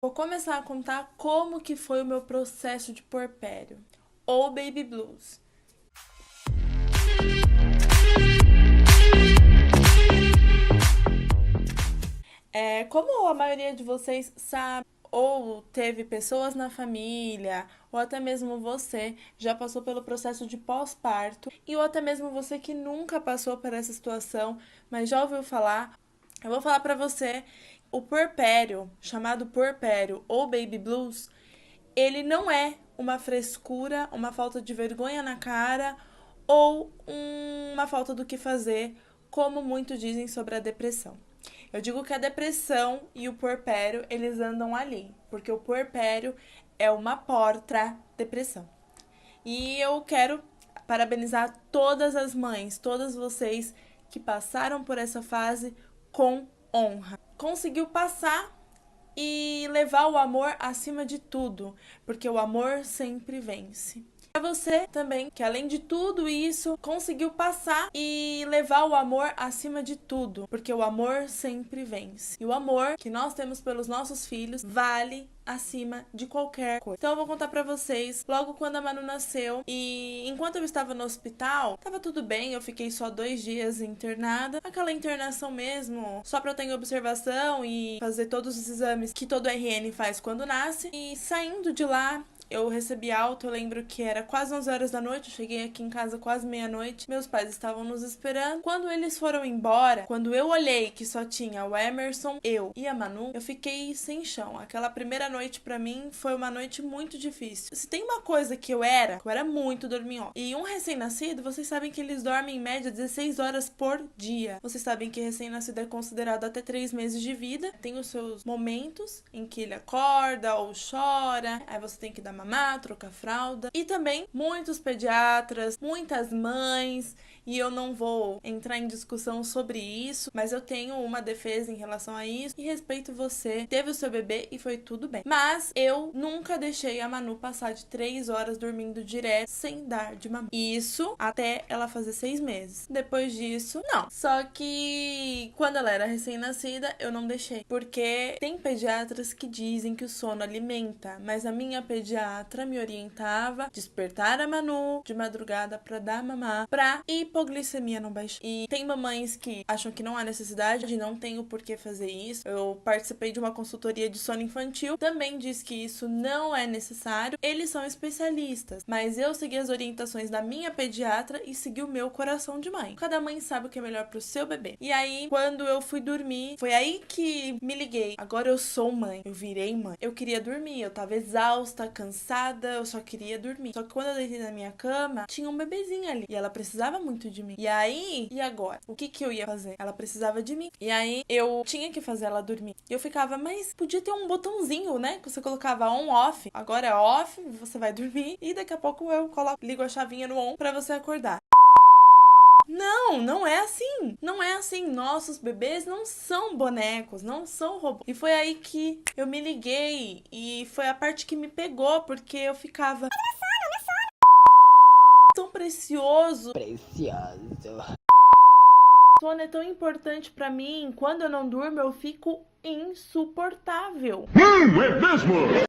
Vou começar a contar como que foi o meu processo de puerpério, ou baby blues. Como a maioria de vocês sabe, ou teve pessoas na família, ou até mesmo você já passou pelo processo de pós-parto, e ou até mesmo você que nunca passou por essa situação, mas já ouviu falar, eu vou falar pra você, o puerpério, chamado puerpério ou baby blues, ele não é uma frescura, uma falta de vergonha na cara ou uma falta do que fazer, como muitos dizem sobre a depressão. Eu digo que a depressão e o puerpério, eles andam ali, porque o puerpério é uma porta à depressão. E eu quero parabenizar todas as mães, todas vocês que passaram por essa fase com honra. Conseguiu passar e levar o amor acima de tudo, porque o amor sempre vence. Para você também, que além de tudo isso, conseguiu passar e levar o amor acima de tudo, porque o amor sempre vence. E o amor que nós temos pelos nossos filhos vale acima de qualquer coisa. Então eu vou contar pra vocês, logo quando a Manu nasceu, e enquanto eu estava no hospital, tava tudo bem, eu fiquei só 2 dias internada, aquela internação mesmo, só pra eu ter observação e fazer todos os exames que todo RN faz quando nasce, e saindo de lá, eu recebi alta, eu lembro que era quase 11 horas da noite, eu cheguei aqui em casa quase meia-noite, meus pais estavam nos esperando. Quando eles foram embora, quando eu olhei que só tinha o Emerson, eu e a Manu, eu fiquei sem chão. Aquela primeira noite pra mim foi uma noite muito difícil. Se tem uma coisa que eu era muito dorminhoca. E um recém-nascido, vocês sabem que eles dormem em média 16 horas por dia. Vocês sabem que recém-nascido é considerado até 3 meses de vida. Tem os seus momentos em que ele acorda ou chora, aí você tem que dar mamar, trocar fralda. E também muitos pediatras, muitas mães, e eu não vou entrar em discussão sobre isso, mas eu tenho uma defesa em relação a isso e respeito você. Teve o seu bebê e foi tudo bem. Mas eu nunca deixei a Manu passar de 3 horas dormindo direto sem dar de mamar. Isso até ela fazer 6 meses. Depois disso, não. Só que quando ela era recém-nascida, eu não deixei. Porque tem pediatras que dizem que o sono alimenta, mas a minha pediatra me orientava despertar a Manu de madrugada pra dar mamar, pra hipoglicemia não baixar. E tem mamães que acham que não há necessidade, não tem o porquê fazer isso. Eu participei de uma consultoria de sono infantil, também diz que isso não é necessário. Eles são especialistas, mas eu segui as orientações da minha pediatra e segui o meu coração de mãe. Cada mãe sabe o que é melhor pro seu bebê. E aí, quando eu fui dormir, foi aí que me liguei. Agora eu sou mãe, eu virei mãe. Eu queria dormir, eu tava exausta, cansada, eu só queria dormir. Só que quando eu deitei na minha cama, tinha um bebezinho ali e ela precisava muito de mim. E aí, e agora? O que que eu ia fazer? Ela precisava de mim. E aí, eu tinha que fazer ela dormir. E eu ficava, mas podia ter um botãozinho, né? Que você colocava on, off. Agora é off, você vai dormir. E daqui a pouco eu ligo a chavinha no on pra você acordar. Não, não é assim. Não é assim. Nossos bebês não são bonecos, não são robôs. E foi aí que eu me liguei. E foi a parte que me pegou, porque eu ficava tão precioso. Precioso. Sono é tão importante pra mim. Quando eu não durmo, eu fico insuportável. É mesmo?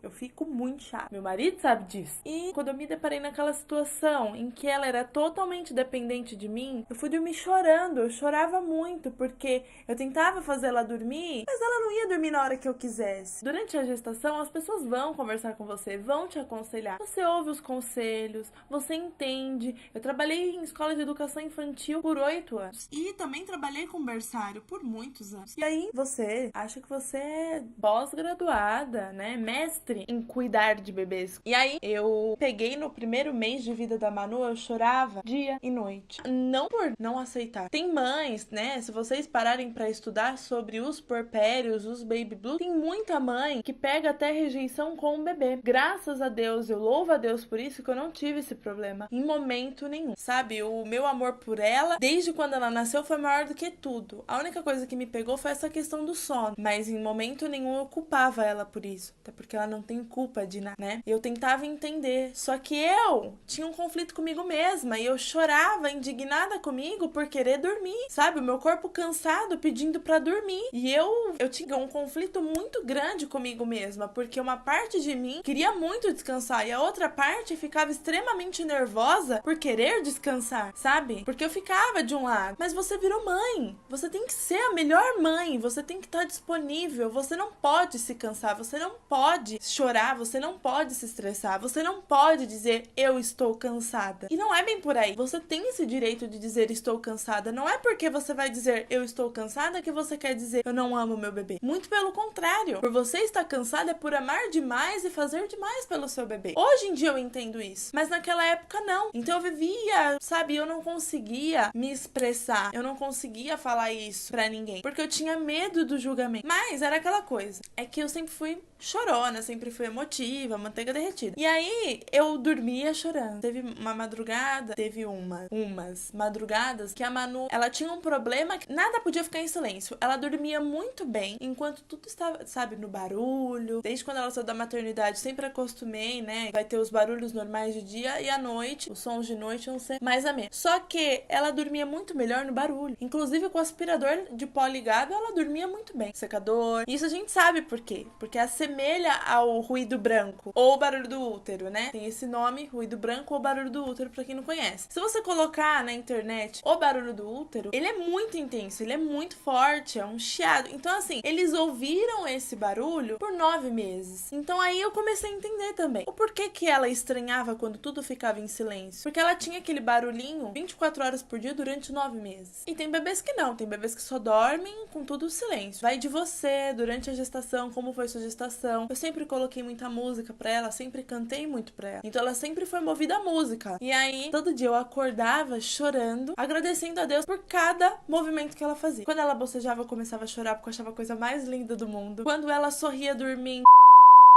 Eu fico muito chata. Meu marido sabe disso. E quando eu me deparei naquela situação em que ela era totalmente dependente de mim, eu fui dormir chorando. Eu chorava muito porque eu tentava fazer ela dormir, mas ela não ia dormir na hora que eu quisesse. Durante a gestação, as pessoas vão conversar com você, vão te aconselhar. Você ouve os conselhos, você entende. Eu trabalhei em escola de educação infantil por 8 anos. E também trabalhei com berçário por muitos anos. E aí você acha que você é pós-graduada, né? Mestre em cuidar de bebês. E aí eu peguei no primeiro mês de vida da Manu, eu chorava dia e noite. Não por não aceitar. Tem mães, né? Se vocês pararem pra estudar sobre os puerpérios, os baby blues, tem muita mãe que pega até rejeição com o bebê. Graças a Deus, eu louvo a Deus por isso que eu não tive esse problema em momento nenhum. Sabe, o meu amor por ela, desde quando ela nasceu, foi maior do que tudo. A única coisa que me pegou foi essa questão do sono, mas em momento nenhum eu culpava ela por isso, até porque ela não tem culpa culpa de nada, né? Eu tentava entender, só que eu tinha um conflito comigo mesma e eu chorava indignada comigo por querer dormir, sabe? O meu corpo cansado pedindo pra dormir. E eu tinha um conflito muito grande comigo mesma, porque uma parte de mim queria muito descansar e a outra parte ficava extremamente nervosa por querer descansar, sabe? Porque eu ficava de um lado, mas você virou mãe, você tem que ser a melhor mãe, você tem que estar disponível, você não pode se cansar, você não pode chorar, você não pode se estressar, você não pode dizer eu estou cansada. E não é bem por aí. Você tem esse direito de dizer estou cansada. Não é porque você vai dizer eu estou cansada que você quer dizer eu não amo meu bebê. Muito pelo contrário. Por você estar cansada é por amar demais e fazer demais pelo seu bebê. Hoje em dia eu entendo isso, mas naquela época não. Então eu vivia, sabe, eu não conseguia me expressar, eu não conseguia falar isso pra ninguém, porque eu tinha medo do julgamento. Mas era aquela coisa, é que eu sempre fui chorona, sempre fui emotiva, manteiga derretida. E aí eu dormia chorando. Teve uma madrugada, umas madrugadas que a Manu, ela tinha um problema que nada podia ficar em silêncio. Ela dormia muito bem enquanto tudo estava, sabe, no barulho. Desde quando ela saiu da maternidade, sempre acostumei, né? Vai ter os barulhos normais de dia e à noite, os sons de noite vão ser mais a menos. Só que ela dormia muito melhor no barulho. Inclusive com o aspirador de pó ligado, ela dormia muito bem. Secador. Isso a gente sabe por quê? Porque assemelha ao ruído branco ou barulho do útero, né? Tem esse nome, ruído branco ou barulho do útero, pra quem não conhece. Se você colocar na internet o barulho do útero, ele é muito intenso, ele é muito forte, é um chiado. Então, assim, eles ouviram esse barulho por 9 meses. Então, aí eu comecei a entender também o porquê que ela estranhava quando tudo ficava em silêncio. Porque ela tinha aquele barulhinho 24 horas por dia durante 9 meses. E tem bebês que não, tem bebês que só dormem com tudo silêncio. Vai de você, durante a gestação, como foi sua gestação. Eu sempre coloquei muita música pra ela, sempre cantei muito pra ela. Então ela sempre foi movida à música. E aí, todo dia eu acordava chorando, agradecendo a Deus por cada movimento que ela fazia. Quando ela bocejava, eu começava a chorar porque eu achava a coisa mais linda do mundo. Quando ela sorria dormindo,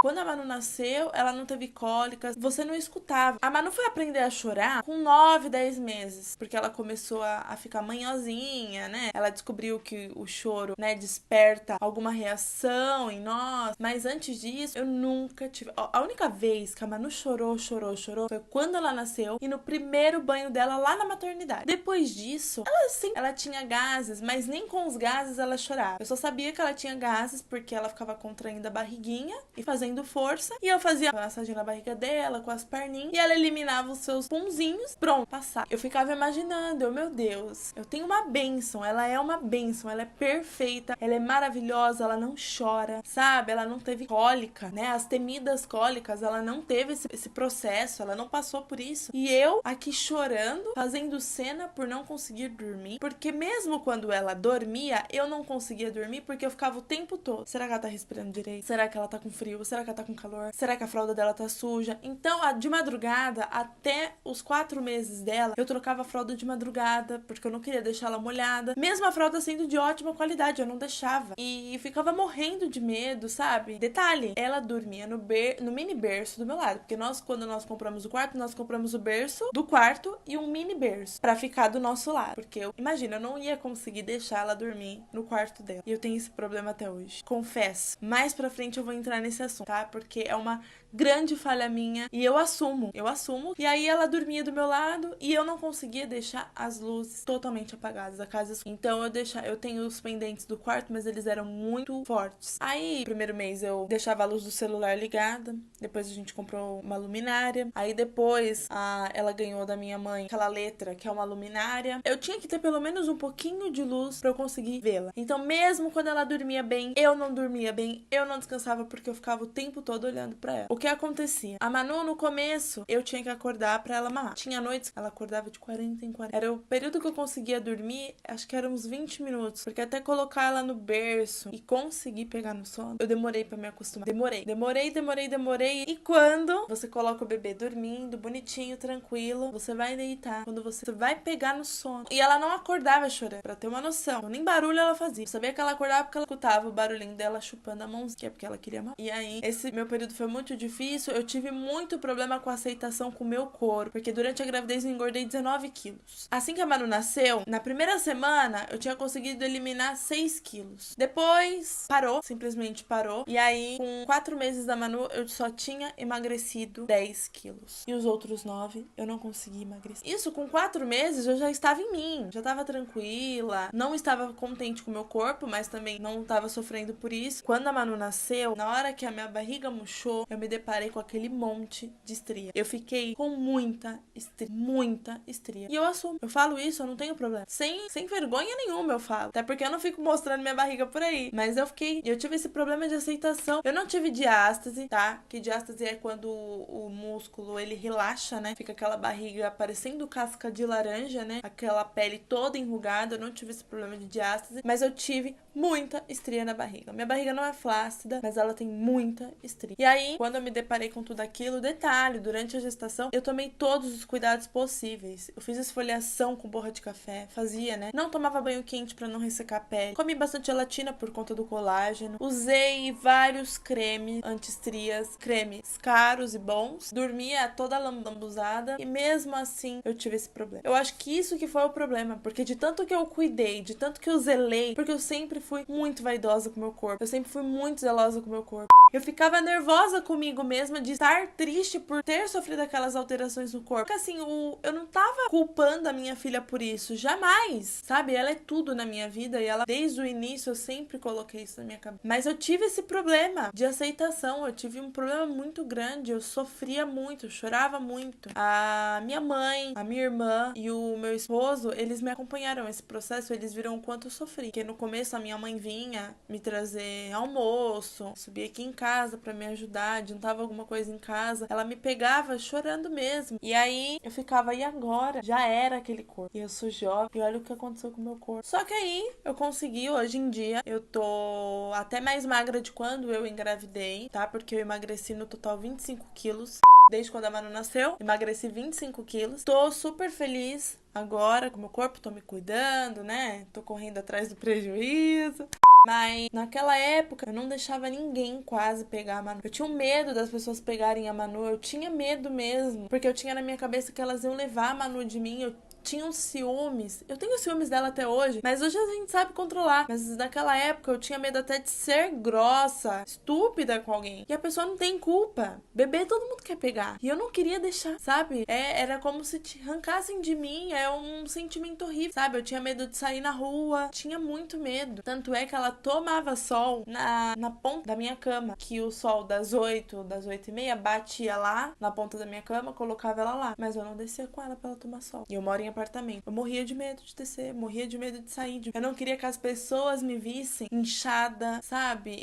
quando a Manu nasceu, ela não teve cólicas, você não escutava. A Manu foi aprender a chorar com 9, 10 meses, porque ela começou a ficar manhosinha, né? Ela descobriu que o choro, né, desperta alguma reação em nós. Mas antes disso, eu nunca tive... A única vez que a Manu chorou foi quando ela nasceu e no primeiro banho dela lá na maternidade. Depois disso, ela tinha gases, mas nem com os gases ela chorava. Eu só sabia que ela tinha gases porque ela ficava contraindo a barriguinha e fazendo força, e eu fazia massagem na barriga dela, com as perninhas, e ela eliminava os seus punzinhos, pronto, passar. Eu ficava imaginando, meu Deus, eu tenho uma bênção, ela é uma bênção, ela é perfeita, ela é maravilhosa, ela não chora, sabe? Ela não teve cólica, né? As temidas cólicas, ela não teve esse processo, ela não passou por isso. E eu aqui chorando, fazendo cena por não conseguir dormir, porque mesmo quando ela dormia, eu não conseguia dormir porque eu ficava o tempo todo. Será que ela tá respirando direito? Será que ela tá com frio? Será que ela tá com calor? Será que a fralda dela tá suja? Então, de madrugada, até os 4 meses dela, eu trocava a fralda de madrugada, porque eu não queria deixar ela molhada. Mesmo a fralda sendo de ótima qualidade, eu não deixava. E ficava morrendo de medo, sabe? Detalhe, ela dormia no mini berço do meu lado, porque quando nós compramos o quarto, nós compramos o berço do quarto e um mini berço pra ficar do nosso lado. Porque imagina, eu não ia conseguir deixar ela dormir no quarto dela. E eu tenho esse problema até hoje. Confesso. Mais pra frente eu vou entrar nesse assunto, tá? Porque é uma grande falha minha e eu assumo. E aí ela dormia do meu lado e eu não conseguia deixar as luzes totalmente apagadas da casa. Então eu tenho os pendentes do quarto, mas eles eram muito fortes. Aí, primeiro mês eu deixava a luz do celular ligada, depois a gente comprou uma luminária. Aí depois ela ganhou da minha mãe aquela letra que é uma luminária. Eu tinha que ter pelo menos um pouquinho de luz pra eu conseguir vê-la. Então mesmo quando ela dormia bem, eu não dormia bem, eu não descansava porque eu ficava o tempo todo olhando pra ela. O que acontecia? A Manu, no começo, eu tinha que acordar pra ela mamar. Tinha noites que ela acordava de 40 em 40. Era o período que eu conseguia dormir, acho que eram uns 20 minutos. Porque até colocar ela no berço e conseguir pegar no sono, eu demorei pra me acostumar. Demorei. E quando você coloca o bebê dormindo, bonitinho, tranquilo, você vai deitar. Quando você vai pegar no sono. E ela não acordava chorando, pra ter uma noção. Nem barulho ela fazia. Eu sabia que ela acordava porque ela escutava o barulhinho dela chupando a mãozinha, porque ela queria mamar. E aí, esse meu período foi muito difícil, eu tive muito problema com a aceitação com o meu corpo, porque durante a gravidez eu engordei 19 quilos. Assim que a Manu nasceu, na primeira semana eu tinha conseguido eliminar 6 quilos. Depois parou, simplesmente parou. E aí, com 4 meses da Manu, eu só tinha emagrecido 10 quilos. E os outros 9 eu não consegui emagrecer. Isso, com 4 meses eu já estava em mim, já estava tranquila, não estava contente com o meu corpo, mas também não estava sofrendo por isso. Quando a Manu nasceu, na hora que a minha barriga murchou, eu me deparei com aquele monte de estria. Eu fiquei com muita estria. E eu assumo. Eu falo isso, eu não tenho problema. Sem vergonha nenhuma eu falo. Até porque eu não fico mostrando minha barriga por aí. Mas eu tive esse problema de aceitação. Eu não tive diástase, tá? Que diástase é quando o músculo, ele relaxa, né? Fica aquela barriga parecendo casca de laranja, né? Aquela pele toda enrugada. Eu não tive esse problema de diástase. Mas eu tive muita estria na barriga. Minha barriga não é flácida, mas ela tem muita estria. E aí, quando eu me deparei com tudo aquilo, detalhe, durante a gestação, eu tomei todos os cuidados possíveis. Eu fiz esfoliação com borra de café, fazia, né? Não tomava banho quente pra não ressecar a pele. Comi bastante gelatina por conta do colágeno. Usei vários cremes anti-estrias, cremes caros e bons. Dormia toda lambuzada e mesmo assim eu tive esse problema. Eu acho que isso que foi o problema, porque de tanto que eu cuidei, de tanto que eu zelei, porque eu sempre fui muito vaidosa com o meu corpo. Eu sempre fui muito zelosa com o meu corpo. Eu ficava nervosa comigo mesma de estar triste por ter sofrido aquelas alterações no corpo. Porque assim, eu não tava culpando a minha filha por isso. Jamais. Sabe? Ela é tudo na minha vida e ela, desde o início, eu sempre coloquei isso na minha cabeça. Mas eu tive esse problema de aceitação. Eu tive um problema muito grande. Eu sofria muito, eu chorava muito. A minha mãe, a minha irmã e o meu esposo, eles me acompanharam nesse processo. Eles viram o quanto eu sofri. Porque no começo a minha mãe vinha me trazer almoço, subia aqui em casa pra me ajudar, adiantava alguma coisa em casa. Ela me pegava chorando mesmo. E aí eu ficava, e agora? Já era aquele corpo. E eu sou jovem, e olha o que aconteceu com o meu corpo. Só que aí eu consegui, hoje em dia, eu tô até mais magra de quando eu engravidei, tá? Porque eu emagreci no total 25 quilos. Desde quando a Manu nasceu, emagreci 25 quilos. Tô super feliz agora com o meu corpo, tô me cuidando, né? Tô correndo atrás do prejuízo. Mas naquela época eu não deixava ninguém quase pegar a Manu. Eu tinha medo das pessoas pegarem a Manu, eu tinha medo mesmo. Porque eu tinha na minha cabeça que elas iam levar a Manu de mim, eu tinha uns ciúmes. Eu tenho ciúmes dela até hoje, mas hoje a gente sabe controlar. Mas naquela época eu tinha medo até de ser grossa, estúpida com alguém. E a pessoa não tem culpa. Bebê todo mundo quer pegar. E eu não queria deixar, sabe? Era como se te arrancassem de mim. É um sentimento horrível, sabe? Eu tinha medo de sair na rua. Tinha muito medo. Tanto é que ela tomava sol na ponta da minha cama. Que o sol das 8h30 batia lá na ponta da minha cama, colocava ela lá. Mas eu não descia com ela pra ela tomar sol. E eu moro em apartamento. Eu morria de medo de descer, morria de medo de sair. Eu não queria que as pessoas me vissem inchada, sabe?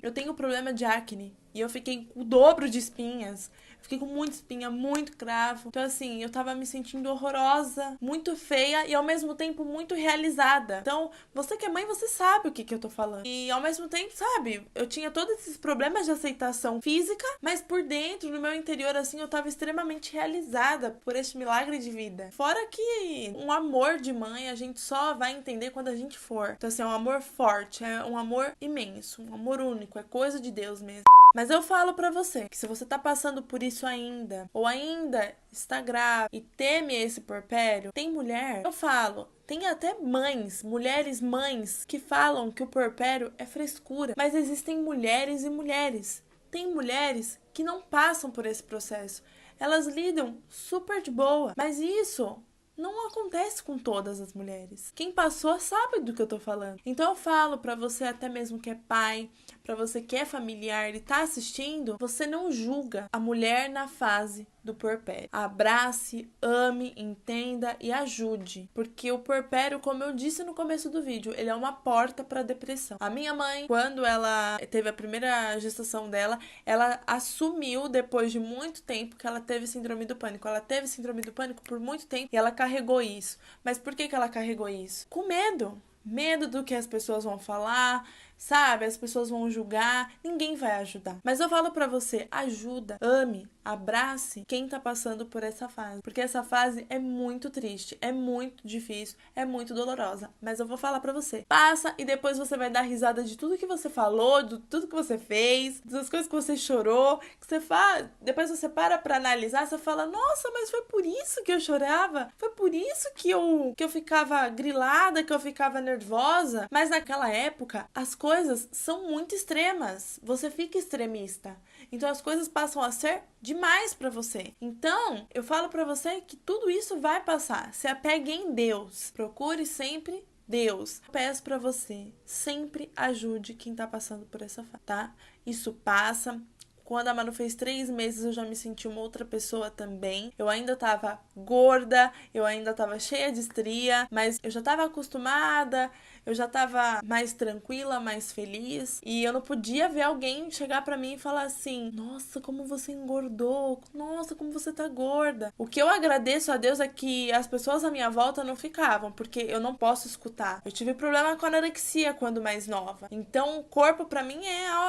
Eu tenho problema de acne. E eu fiquei com o dobro de espinhas. Fiquei com muita espinha, muito cravo. Então, assim, eu tava me sentindo horrorosa, muito feia e, ao mesmo tempo, muito realizada. Então, você que é mãe, você sabe o que eu tô falando. E, ao mesmo tempo, sabe, eu tinha todos esses problemas de aceitação física, mas por dentro, no meu interior, assim, eu tava extremamente realizada por este milagre de vida. Fora que um amor de mãe, a gente só vai entender quando a gente for. Então, assim, é um amor forte, é um amor imenso, um amor único, é coisa de Deus mesmo. Mas eu falo pra você que se você tá passando por isso ainda, ou ainda está grávida e teme esse puerpério, tem mulher, eu falo, tem até mães, mulheres mães, que falam que o puerpério é frescura. Mas existem mulheres e mulheres. Tem mulheres que não passam por esse processo. Elas lidam super de boa. Mas isso não acontece com todas as mulheres. Quem passou sabe do que eu tô falando. Então eu falo pra você até mesmo que é pai, pra você que é familiar e tá assistindo, você não julga a mulher na fase do puerpério. Abrace, ame, entenda e ajude. Porque o puerpério, como eu disse no começo do vídeo, ele é uma porta pra depressão. A minha mãe, quando ela teve a primeira gestação dela, ela assumiu depois de muito tempo que ela teve síndrome do pânico. Ela teve síndrome do pânico por muito tempo e ela carregou isso. Mas por que ela carregou isso? Com medo. Medo do que as pessoas vão falar, sabe? As pessoas vão julgar, ninguém vai ajudar. Mas eu falo pra você, ajuda, ame, abrace quem tá passando por essa fase. Porque essa fase é muito triste, é muito difícil, é muito dolorosa. Mas eu vou falar pra você, passa e depois você vai dar risada de tudo que você falou, de tudo que você fez, das coisas que você chorou, que você faz. Depois você para pra analisar, você fala, nossa, mas foi por isso que eu chorava? Foi por isso que eu ficava grilada, que eu ficava nervosa? Mas naquela época, as coisas são muito extremas. Você fica extremista. Então as coisas passam a ser demais pra você. Então, eu falo pra você que tudo isso vai passar. Se apegue em Deus. Procure sempre Deus. Peço pra você, sempre ajude quem tá passando por essa fase, tá? Isso passa. Quando a Manu fez 3 meses, eu já me senti uma outra pessoa também. Eu ainda tava gorda, eu ainda tava cheia de estria, mas eu já tava acostumada, eu já tava mais tranquila, mais feliz. E eu não podia ver alguém chegar pra mim e falar assim, nossa, como você engordou, nossa, como você tá gorda. O que eu agradeço a Deus é que as pessoas à minha volta não ficavam, porque eu não posso escutar. Eu tive problema com anorexia quando mais nova. Então, o corpo pra mim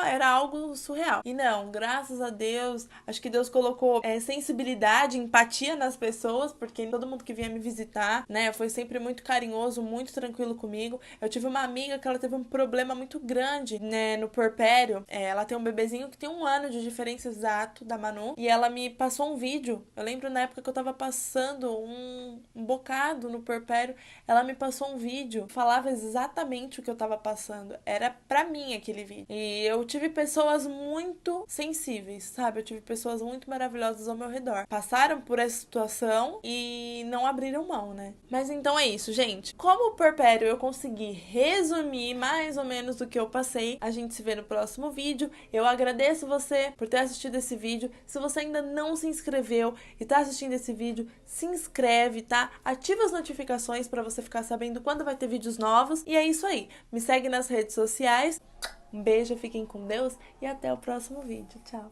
era algo surreal. E não, graças a Deus, acho que Deus colocou sensibilidade, empatia nas pessoas, porque todo mundo que vinha me visitar, né, foi sempre muito carinhoso, muito tranquilo comigo. Eu tive uma amiga que ela teve um problema muito grande, né, no puerpério. Ela tem um bebezinho que tem 1 ano de diferença exato da Manu, e ela me passou um vídeo. Eu lembro na época que eu tava passando um bocado no puerpério, ela me passou um vídeo, falava exatamente o que eu tava passando. Era pra mim aquele vídeo. E eu tive pessoas muito sensíveis, sabe? Eu tive pessoas muito maravilhosas ao meu redor. Passaram por essa situação e não abriram mão, né? Mas então é isso, gente. Como o puerpério eu consegui resumir mais ou menos do que eu passei, a gente se vê no próximo vídeo. Eu agradeço você por ter assistido esse vídeo. Se você ainda não se inscreveu e tá assistindo esse vídeo, se inscreve, tá? Ativa as notificações pra você ficar sabendo quando vai ter vídeos novos. E é isso aí. Me segue nas redes sociais. Um beijo, fiquem com Deus e até o próximo vídeo. Tchau!